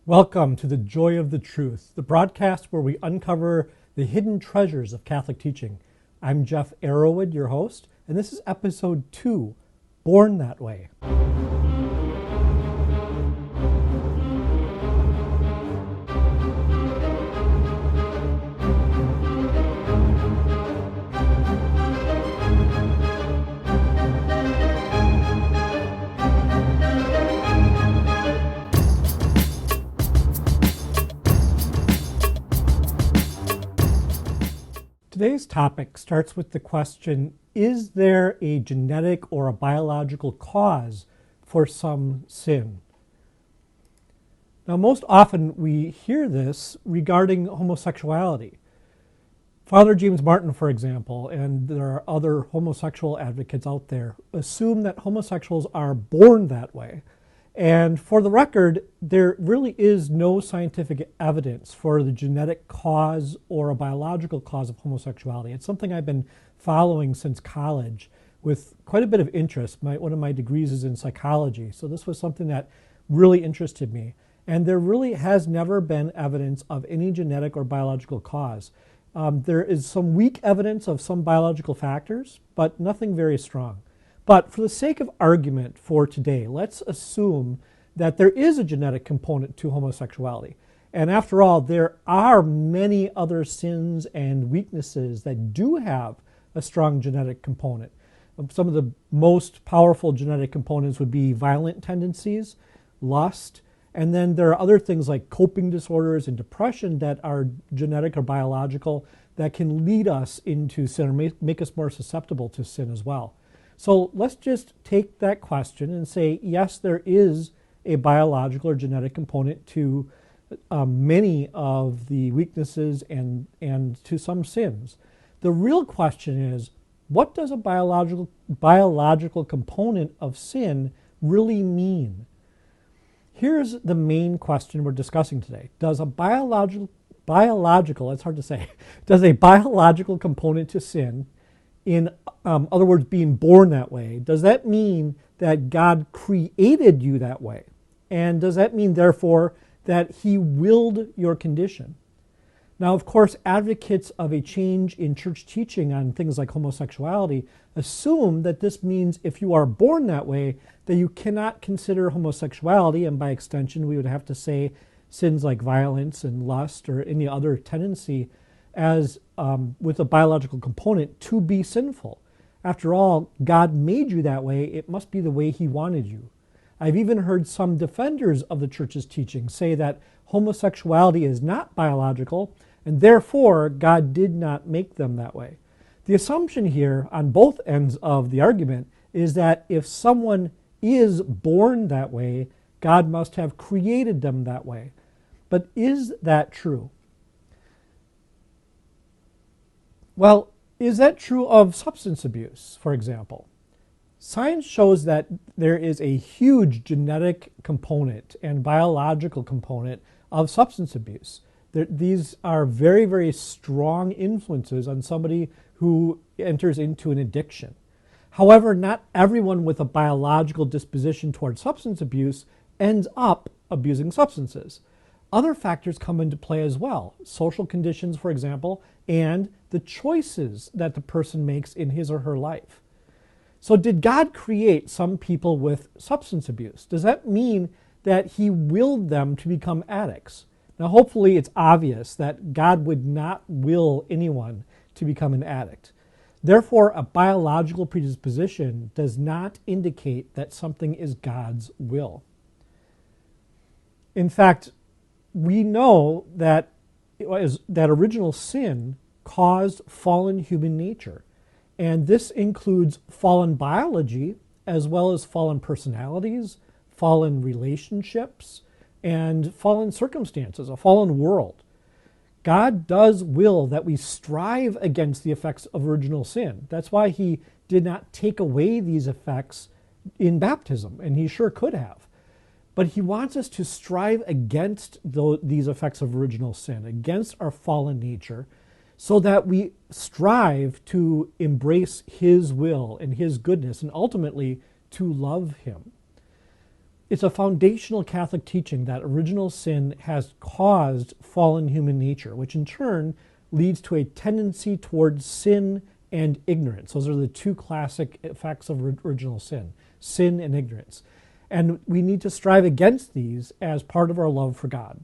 Welcome to the Joy of the Truth, the broadcast where we uncover the hidden treasures of Catholic teaching. I'm Jeff Arrowood, your host, and this is episode 2, Born That Way. Today's topic starts with the question, is there a genetic or a biological cause for some sin? Now, most often we hear this regarding homosexuality. Father James Martin, for example, and there are other homosexual advocates out there, assume that homosexuals are born that way. And for the record, there really is no scientific evidence for the genetic cause or a biological cause of homosexuality. It's something I've been following since college with quite a bit of interest. One of my degrees is in psychology, so this was something that really interested me. And there really has never been evidence of any genetic or biological cause. There is some weak evidence of some biological factors, but nothing very strong. But for the sake of argument for today, let's assume that there is a genetic component to homosexuality. And after all, there are many other sins and weaknesses that do have a strong genetic component. Some of the most powerful genetic components would be violent tendencies, lust, and then there are other things like coping disorders and depression that are genetic or biological that can lead us into sin or make us more susceptible to sin as well. So let's just take that question and say, yes, there is a biological or genetic component to many of the weaknesses and to some sins. The real question is, what does a biological component of sin really mean? Here's the main question we're discussing today. Does a biological, it's hard to say, does a biological component to sin, in other words, being born that way, does that mean that God created you that way? And does that mean, therefore, that he willed your condition? Now, of course, advocates of a change in church teaching on things like homosexuality assume that this means if you are born that way, that you cannot consider homosexuality, and by extension, we would have to say sins like violence and lust or any other tendency as with a biological component to be sinful. After all, God made you that way. It must be the way he wanted you. I've even heard some defenders of the church's teaching say that homosexuality is not biological, and therefore God did not make them that way. The assumption here on both ends of the argument is that if someone is born that way, God must have created them that way. But is that true? Well, is that true of substance abuse, for example? Science shows that there is a huge genetic component and biological component of substance abuse. These are very, very strong influences on somebody who enters into an addiction. However, not everyone with a biological disposition towards substance abuse ends up abusing substances. Other factors come into play as well. Social conditions, for example, and the choices that the person makes in his or her life. So did God create some people with substance abuse? Does that mean that he willed them to become addicts? Now, hopefully it's obvious that God would not will anyone to become an addict. Therefore, a biological predisposition does not indicate that something is God's will. In fact, we know that original sin caused fallen human nature. And this includes fallen biology, as well as fallen personalities, fallen relationships, and fallen circumstances, a fallen world. God does will that we strive against the effects of original sin. That's why he did not take away these effects in baptism, and he sure could have. But he wants us to strive against these effects of original sin, against our fallen nature, so that we strive to embrace his will and his goodness and ultimately to love him. It's a foundational Catholic teaching that original sin has caused fallen human nature, which in turn leads to a tendency towards sin and ignorance. Those are the two classic effects of original sin and ignorance. And we need to strive against these as part of our love for God.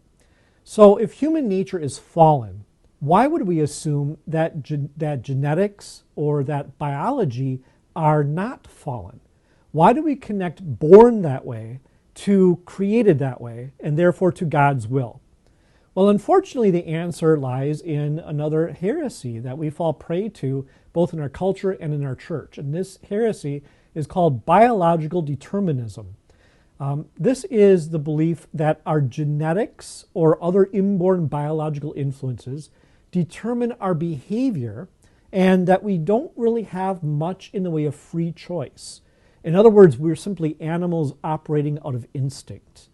So if human nature is fallen, why would we assume that genetics or that biology are not fallen? Why do we connect born that way to created that way and therefore to God's will? Well, unfortunately, the answer lies in another heresy that we fall prey to both in our culture and in our church. And this heresy is called biological determinism. This is the belief that our genetics or other inborn biological influences determine our behavior and that we don't really have much in the way of free choice. In other words, we're simply animals operating out of instinct.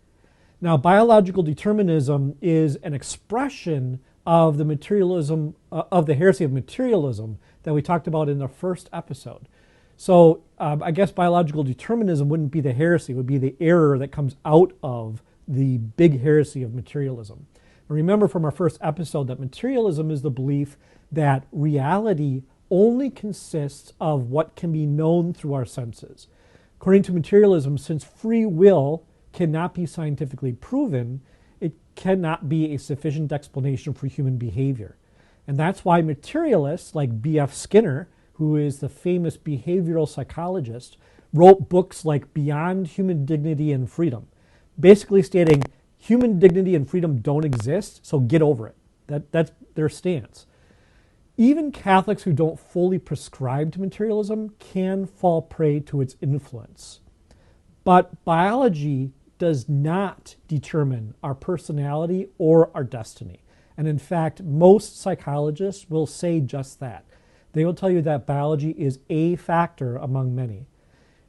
Now, biological determinism is an expression of the materialism, of the heresy of materialism that we talked about in the first episode. So I guess biological determinism wouldn't be the heresy, it would be the error that comes out of the big heresy of materialism. Remember from our first episode that materialism is the belief that reality only consists of what can be known through our senses. According to materialism, since free will cannot be scientifically proven, it cannot be a sufficient explanation for human behavior. And that's why materialists like B.F. Skinner, who is the famous behavioral psychologist, wrote books like Beyond Human Dignity and Freedom, basically stating human dignity and freedom don't exist, so get over it. That's their stance. Even Catholics who don't fully prescribe to materialism can fall prey to its influence. But biology does not determine our personality or our destiny. And in fact, most psychologists will say just that. They will tell you that biology is a factor among many.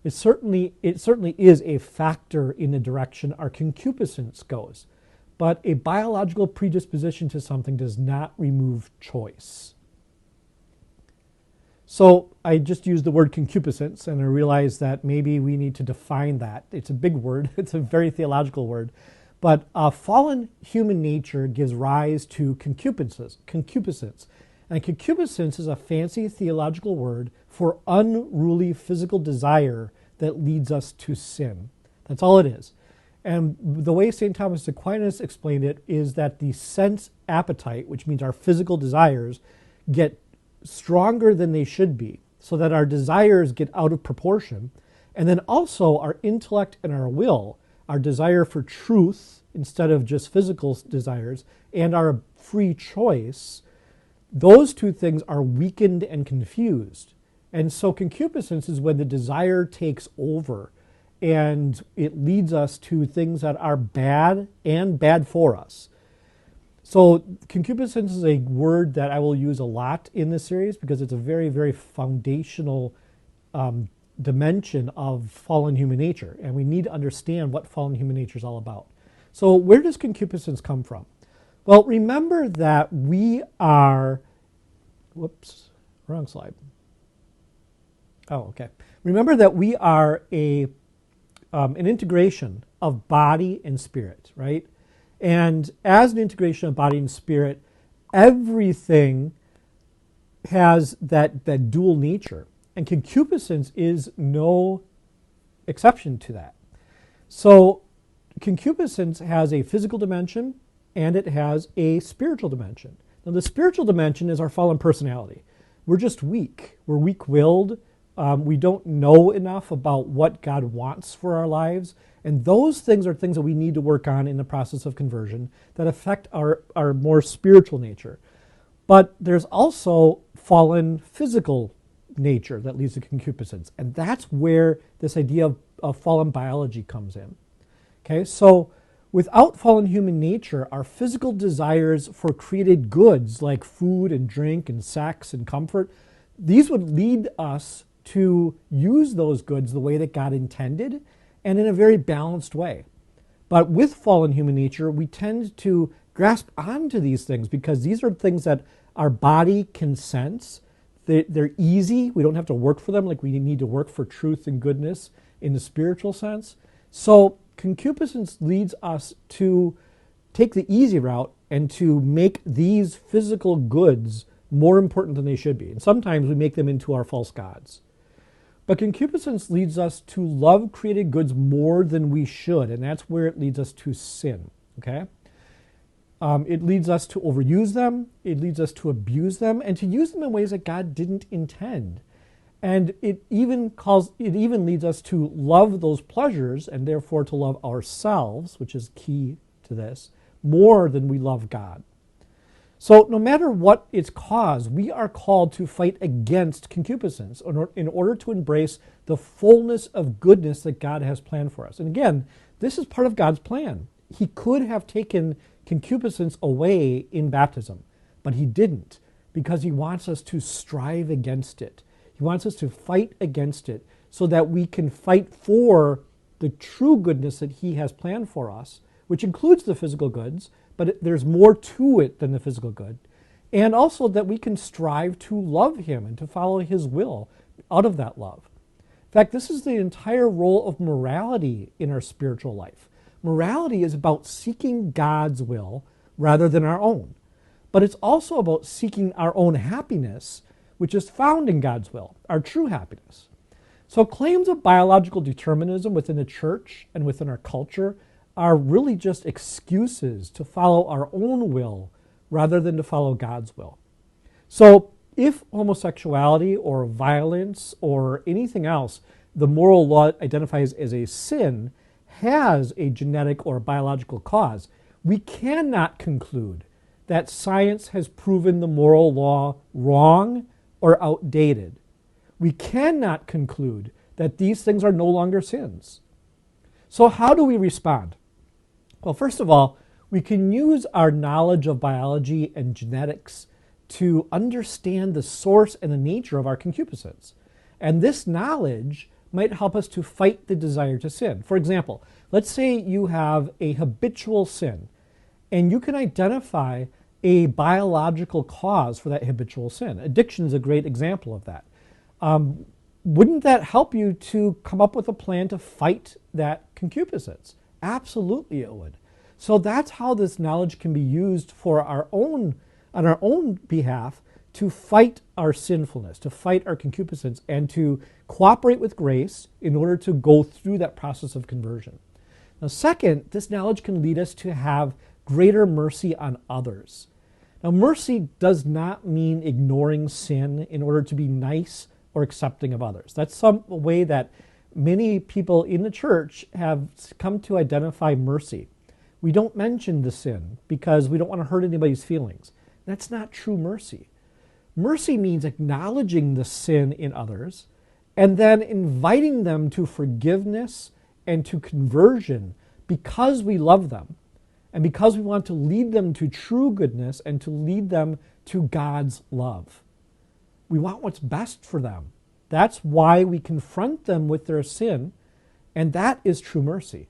It certainly is a factor in the direction our concupiscence goes. But a biological predisposition to something does not remove choice. So I just used the word concupiscence, and I realized that maybe we need to define that. It's a big word. It's a very theological word. But fallen human nature gives rise to concupiscence. And concupiscence is a fancy theological word for unruly physical desire that leads us to sin. That's all it is. And the way St. Thomas Aquinas explained it is that the sense appetite, which means our physical desires, get stronger than they should be, so that our desires get out of proportion. And then also our intellect and our will, our desire for truth instead of just physical desires, and our free choice, those two things are weakened and confused. And so concupiscence is when the desire takes over and it leads us to things that are bad and bad for us. So concupiscence is a word that I will use a lot in this series because it's a very, very foundational dimension of fallen human nature. And we need to understand what fallen human nature is all about. So where does concupiscence come from? Well, remember that we are, whoops, wrong slide. Oh, okay. Remember that we are an integration of body and spirit, right? And as an integration of body and spirit, everything has that dual nature. And concupiscence is no exception to that. So concupiscence has a physical dimension and it has a spiritual dimension. Now the spiritual dimension is our fallen personality. We're just weak. We're weak-willed. We don't know enough about what God wants for our lives. And those things are things that we need to work on in the process of conversion that affect our more spiritual nature. But there's also fallen physical nature that leads to concupiscence. And that's where this idea of fallen biology comes in. Okay, so without fallen human nature, our physical desires for created goods like food and drink and sex and comfort, these would lead us to use those goods the way that God intended and in a very balanced way. But with fallen human nature, we tend to grasp onto these things because these are things that our body can sense. They're easy. We don't have to work for them like we need to work for truth and goodness in the spiritual sense. So concupiscence leads us to take the easy route and to make these physical goods more important than they should be. And sometimes we make them into our false gods. But concupiscence leads us to love created goods more than we should, and that's where it leads us to sin, okay? It leads us to overuse them, it leads us to abuse them, and to use them in ways that God didn't intend. And it even leads us to love those pleasures, and therefore to love ourselves, which is key to this, more than we love God. So no matter what its cause, we are called to fight against concupiscence in order to embrace the fullness of goodness that God has planned for us. And again, this is part of God's plan. He could have taken concupiscence away in baptism, but he didn't, because he wants us to strive against it. He wants us to fight against it so that we can fight for the true goodness that he has planned for us, which includes the physical goods, but there's more to it than the physical good. And also that we can strive to love him and to follow his will out of that love. In fact, this is the entire role of morality in our spiritual life. Morality is about seeking God's will rather than our own. But it's also about seeking our own happiness, which is found in God's will, our true happiness. So claims of biological determinism within the church and within our culture are really just excuses to follow our own will rather than to follow God's will. So if homosexuality or violence or anything else the moral law identifies as a sin has a genetic or biological cause, we cannot conclude that science has proven the moral law wrong or outdated. We cannot conclude that these things are no longer sins. So how do we respond? Well, first of all, we can use our knowledge of biology and genetics to understand the source and the nature of our concupiscence. And this knowledge might help us to fight the desire to sin. For example, let's say you have a habitual sin, and you can identify a biological cause for that habitual sin. Addiction is a great example of that. Wouldn't that help you to come up with a plan to fight that concupiscence? Absolutely it would. So that's how this knowledge can be used for on our own behalf to fight our sinfulness, to fight our concupiscence, and to cooperate with grace in order to go through that process of conversion. Now, second, this knowledge can lead us to have greater mercy on others. Now, mercy does not mean ignoring sin in order to be nice or accepting of others. That's some way that many people in the church have come to identify mercy. We don't mention the sin because we don't want to hurt anybody's feelings. That's not true mercy. Mercy means acknowledging the sin in others and then inviting them to forgiveness and to conversion because we love them and because we want to lead them to true goodness and to lead them to God's love. We want what's best for them. That's why we confront them with their sin, and that is true mercy.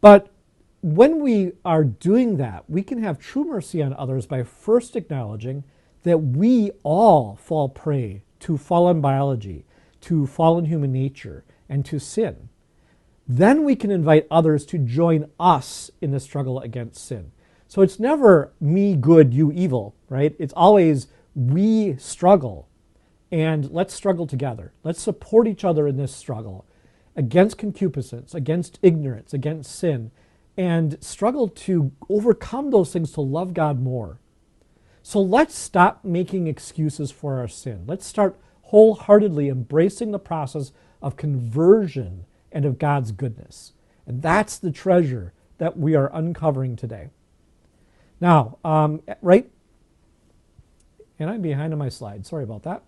But when we are doing that, we can have true mercy on others by first acknowledging that we all fall prey to fallen biology, to fallen human nature, and to sin. Then we can invite others to join us in the struggle against sin. So it's never me good, you evil, right? It's always we struggle, and let's struggle together. Let's support each other in this struggle against concupiscence, against ignorance, against sin, and struggle to overcome those things to love God more. So let's stop making excuses for our sin. Let's start wholeheartedly embracing the process of conversion and of God's goodness. And that's the treasure that we are uncovering today. Now, right, and I'm behind on my slide. Sorry about that.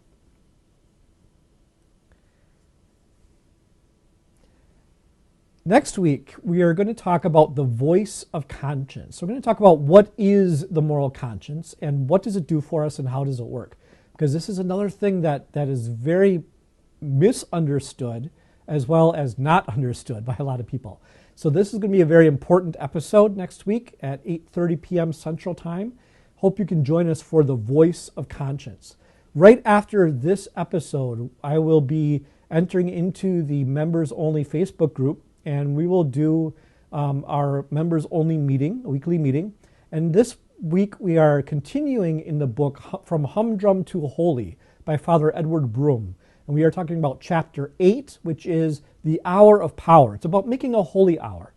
Next week, we are going to talk about the voice of conscience. So we're going to talk about what is the moral conscience and what does it do for us and how does it work. Because this is another thing that is very misunderstood as well as not understood by a lot of people. So this is going to be a very important episode next week at 8:30 p.m. Central Time. Hope you can join us for the voice of conscience. Right after this episode, I will be entering into the members-only Facebook group, and we will do our members only meeting, a weekly meeting. And this week we are continuing in the book From Humdrum to Holy by Father Edward Broom. And we are talking about chapter 8, which is the hour of power. It's about making a holy hour.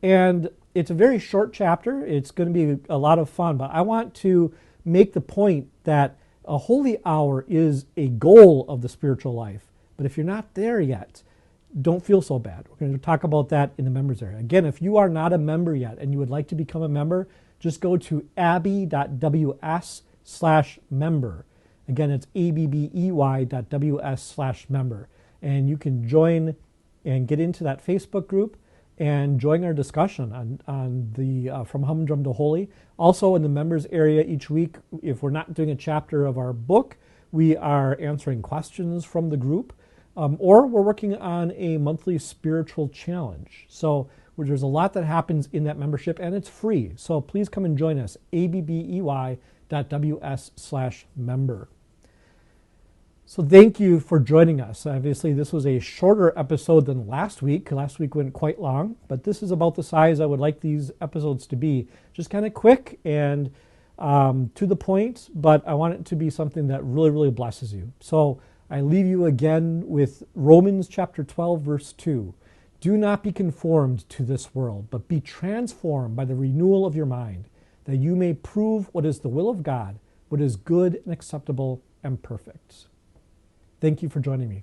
And it's a very short chapter. It's going to be a lot of fun, but I want to make the point that a holy hour is a goal of the spiritual life. But if you're not there yet, don't feel so bad. We're going to talk about that in the members area. Again, if you are not a member yet and you would like to become a member, just go to abbey.ws/member. Again, it's abbey.ws/member. And you can join and get into that Facebook group and join our discussion on the From Humdrum to Holy. Also in the members area each week, if we're not doing a chapter of our book, we are answering questions from the group, or we're working on a monthly spiritual challenge. So there's a lot that happens in that membership, and it's free. So please come and join us, abbey.ws/member. So thank you for joining us. Obviously, this was a shorter episode than last week. Last week went quite long, but this is about the size I would like these episodes to be. Just kind of quick and to the point, but I want it to be something that really, really blesses you. So I leave you again with Romans chapter 12, verse 2. Do not be conformed to this world, but be transformed by the renewal of your mind, that you may prove what is the will of God, what is good and acceptable and perfect. Thank you for joining me.